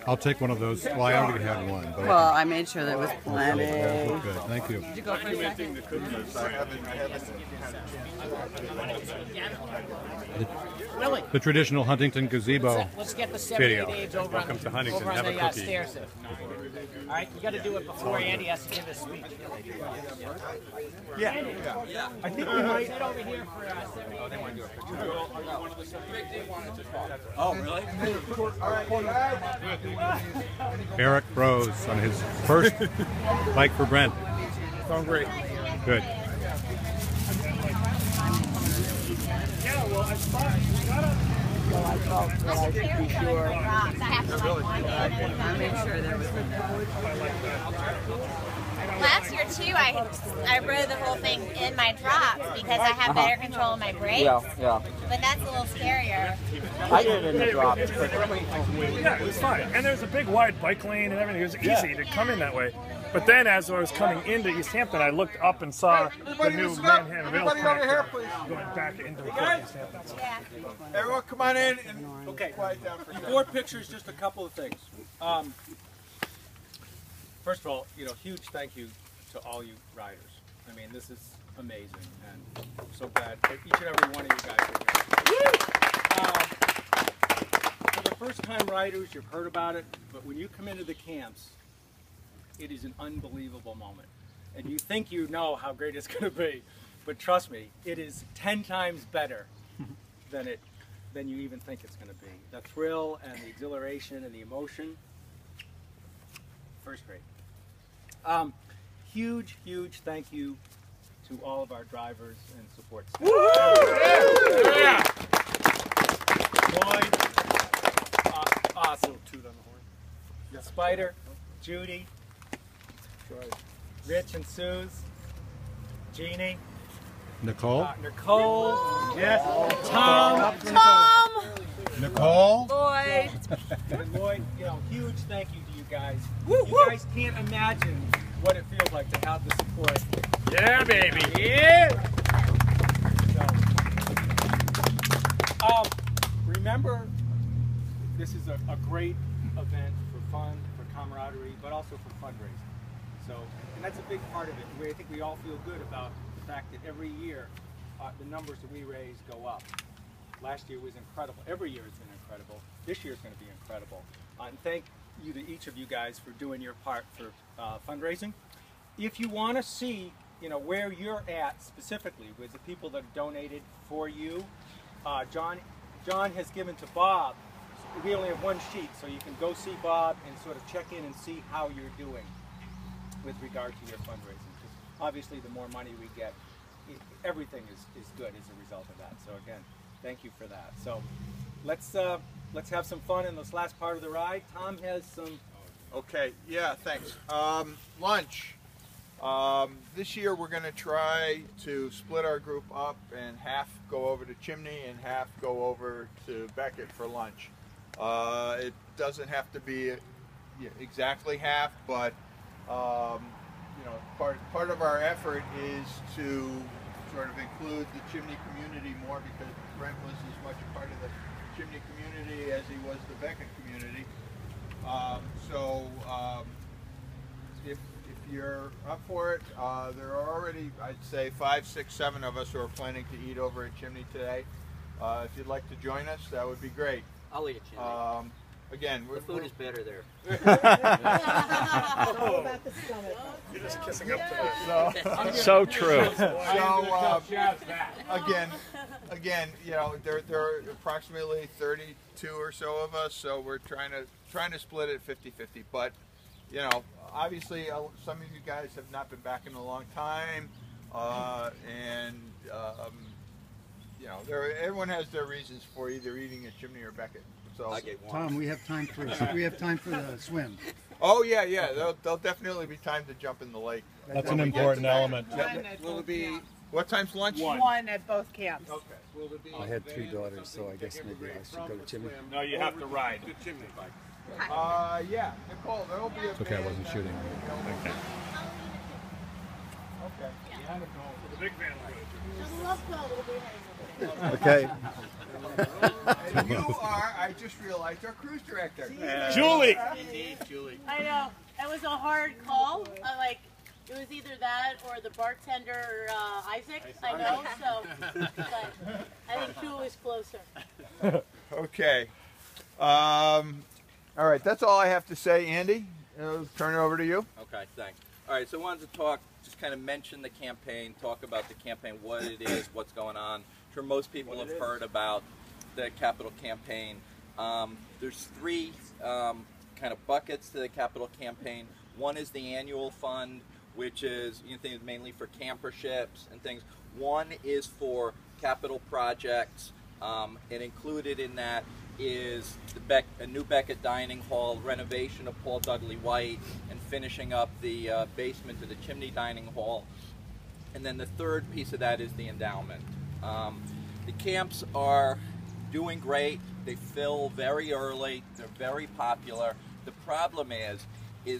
I'll take one of those. Well, I already had one. But well, I made sure there was plenty. Good, thank you. Did you go for a second? The traditional Huntington gazebo. Let's get the video. 78 aides over Welcome on, to Huntington. over on Have a the cookie. stairs there. All right, you got to do it before Andy has to give his speech. Yeah. I think we might. Sit over here for 78. Oh, they want to do a picture. Oh, really? Eric Rose on his first bike for Brent. Going great. Good. Yeah, well, I thought we got up. Well, I felt that I could be sure. I have to like one in I made sure there was. Last year too, I rode the whole thing in my drops because I have better control of my brakes. Yeah. But that's a little scarier. I did it in the drops. Yeah, it was fine. And there's a big wide bike lane and everything. It was easy to come in that way. But then as I was coming into East Hampton, I looked up and saw the new Manhattan Rail connector going back into the East Hampton. Yeah. Everyone come on in and quiet down for a second. Before pictures, just a couple of things. First of all, huge thank you to all you riders. I mean, this is amazing, and I'm so glad that each and every one of you guys are here. For the first-time riders, you've heard about it, but when you come into the camps, it is an unbelievable moment. And you think you know how great it's going to be, but trust me, it is 10 times better than you even think it's going to be. The thrill and the exhilaration and the emotion, first rate. Huge thank you to all of our drivers and support staff. Yeah. Lloyd, awesome. Spider, Judy, Rich and Suze, Jeannie, Nicole. Nicole, yes, Tom, Nicole. Lloyd. and Lloyd. Huge thank you to you guys. You guys can't imagine what it feels like to have the support. Yeah, baby. Yeah. So, remember, this is a great event for fun, for camaraderie, but also for fundraising. So, and that's a big part of it. I think we all feel good about the fact that every year the numbers that we raise go up. Last year was incredible. Every year has been incredible. This year is going to be incredible. And thank you to each of you guys for doing your part for fundraising. If you want to see, where you're at specifically with the people that have donated for you, John has given to Bob. We only have one sheet, so you can go see Bob and sort of check in and see how you're doing with regard to your fundraising. Because obviously, the more money we get, everything is good as a result of that. So again, thank you for that. So let's have some fun in this last part of the ride. Tom has some. Okay, yeah, thanks. Lunch. This year we're going to try to split our group up and half go over to Chimney and half go over to Becket for lunch. It doesn't have to be exactly half, but part of our effort is to sort of include the Chimney community more, because Brent was as much a part of the Chimney community as he was the Becket community. If you're up for it, there are already, I'd say, 5, 6, 7 of us who are planning to eat over at Chimney today. If you'd like to join us, that would be great. I'll eat at Chimney. Again, the food is better there. You're just kissing up to that. So true. Again, there are approximately 32 or so of us, so we're trying to split it 50-50. But obviously, some of you guys have not been back in a long time, everyone has their reasons for either eating at Chimney or Becket. So, Tom, we have time for the swim. Oh yeah, there'll definitely be time to jump in the lake. That's an important element. Will it be? What time's lunch? One at both camps. Okay. Will it be? I had 3 daughters, so I guess maybe I should go to Chimney. No, you have to ride. Chimney bike. Yeah, Nicole, there'll be a. It's okay, I wasn't shooting. Okay. The big van will go. Okay. And you are, I just realized, our cruise director. Julie! Indeed, Julie. I know. It was a hard call. Like, it was either that or the bartender, Isaac. I know, so. But I think Julie's closer. Okay. All right, that's all I have to say, Andy. I'll turn it over to you. Okay, thanks. All right, so I wanted to talk, just kind of mention the campaign, talk about the campaign, what it is, what's going on. I'm sure most people have heard about the capital campaign. There's three kind of buckets to the capital campaign. One is the annual fund, which is things mainly for camperships and things. One is for capital projects, and included in that is a new Becket dining hall, renovation of Paul Dudley White, and finishing up the basement of the Chimney dining hall. And then the third piece of that is the endowment. The camps are doing great. They fill very early. They're very popular. The problem is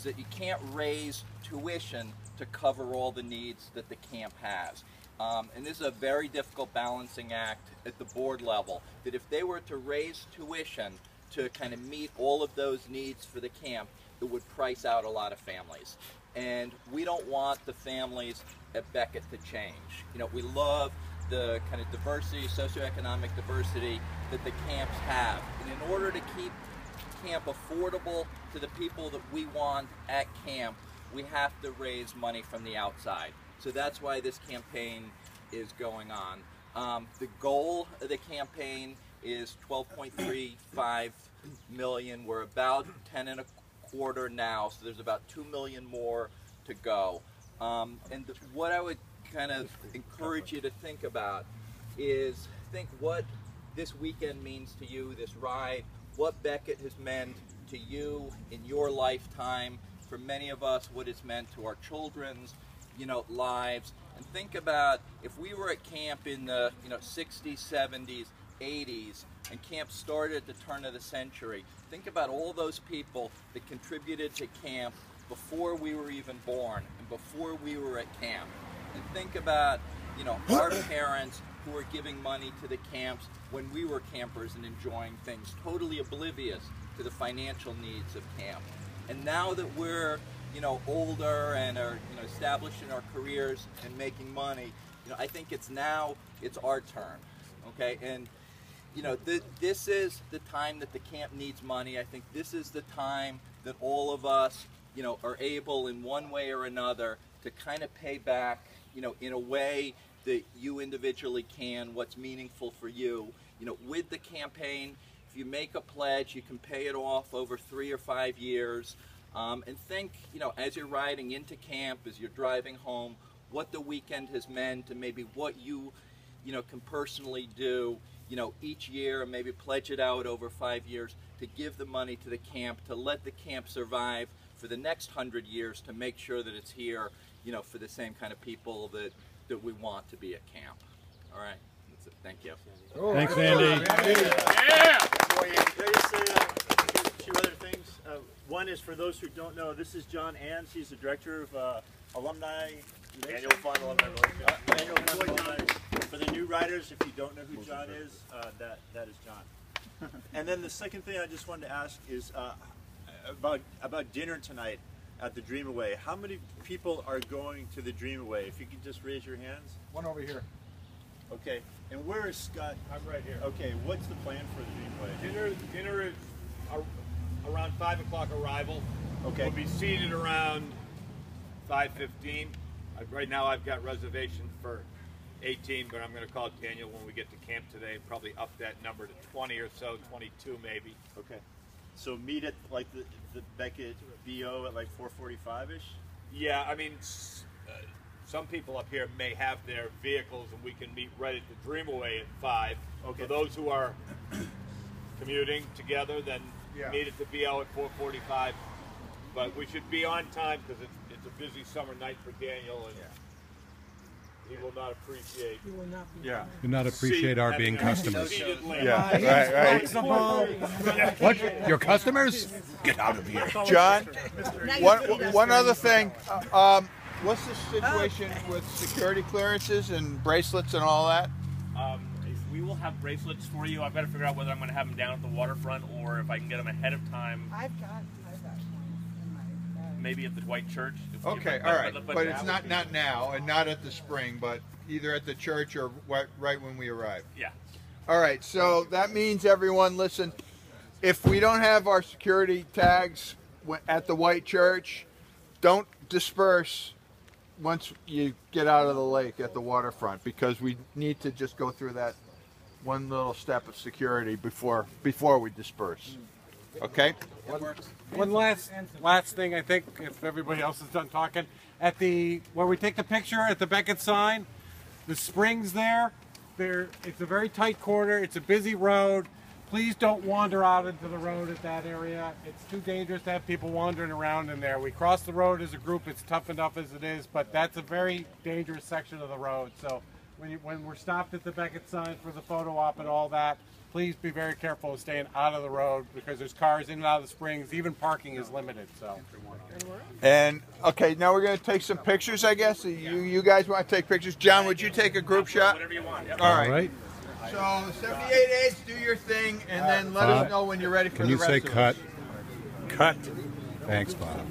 that you can't raise tuition to cover all the needs that the camp has. And this is a very difficult balancing act at the board level, that if they were to raise tuition to kind of meet all of those needs for the camp, it would price out a lot of families. And we don't want the families at Becket to change. We love the kind of diversity, socioeconomic diversity that the camps have. And in order to keep camp affordable to the people that we want at camp, we have to raise money from the outside. So that's why this campaign is going on. The goal of the campaign is $12.35 million. We're about 10 and a quarter now, so there's about 2 million more to go. What I would kind of encourage you to think about is think what this weekend means to you, this ride, what Becket has meant to you in your lifetime, for many of us what it's meant to our children's lives. And think about if we were at camp in the 60s, 70s, 80s, and camp started at the turn of the century. Think about all those people that contributed to camp before we were even born and before we were at camp. And think about our parents who were giving money to the camps when we were campers and enjoying things, totally oblivious to the financial needs of camp. And now that we're older and are established in our careers and making money, I think it's our turn. Okay, and this is the time that the camp needs money. I think this is the time that all of us are able in one way or another to kind of pay back in a way that you individually can, what's meaningful for you. With the campaign, if you make a pledge, you can pay it off over 3 or 5 years. And think, as you're riding into camp, as you're driving home, what the weekend has meant and maybe what you, can personally do, each year, and maybe pledge it out over 5 years to give the money to the camp, to let the camp survive for the next 100 years, to make sure that it's here, for the same kind of people that we want to be at camp. All right, that's it. Thank you. Thanks, Andy. Yeah! Can I just say two other things? One is, for those who don't know, this is John Ans. He's the director of Alumni Annual Fund Alumni. For the new riders, if you don't know who John is, that is John. And then the second thing I just wanted to ask is about dinner tonight at the Dream Away. How many people are going to the Dream Away? If you could just raise your hands. One over here. Okay. And where is Scott? I'm right here. Okay. What's the plan for the Dream Away? Dinner is around 5 o'clock arrival. Okay. We'll be seated around 5:15. Right now I've got reservations for 18, but I'm going to call Daniel when we get to camp today, probably up that number to 20 or so, 22 maybe. Okay. So meet at like the Becket BO at like 4:45-ish? Yeah, I mean, some people up here may have their vehicles and we can meet right at the Dream Away at 5. Okay. For those who are commuting together, then meet at the BO at 4:45. But we should be on time because it's a busy summer night for Daniel, and he will not appreciate. You will not be. Do not appreciate our being customers. Yeah, right. What? Your customers? Get out of here. John, one other thing. what's the situation with security clearances and bracelets and all that? We will have bracelets for you. I've got to figure out whether I'm going to have them down at the waterfront or if I can get them ahead of time. I've got one in my bag. Maybe at the White Church. Okay, all right. But it's not now and not at the spring, but either at the church or right when we arrive. Yeah. All right, so that means, everyone, listen, if we don't have our security tags at the White Church, don't disperse once you get out of the lake at the waterfront, because we need to just go through that one little step of security before we disperse. Okay? One last thing, I think, if everybody else is done talking, at the where we take the picture at the Becket sign, the springs there. It's a very tight corner. It's a busy road. Please don't wander out into the road at that area. It's too dangerous to have people wandering around in there. We cross the road as a group. It's tough enough as it is, but that's a very dangerous section of the road. So when we're stopped at the Becket sign for the photo op and all that, please be very careful of staying out of the road, because there's cars in and out of the springs. Even parking is limited. So. And okay, now we're going to take some pictures, I guess. You guys want to take pictures? John, would you take a group shot? Whatever you want. Yep. All right. So 78As, do your thing, and then let us know when you're ready for the rest of us. Can you say cut? Cut. Thanks, Bob.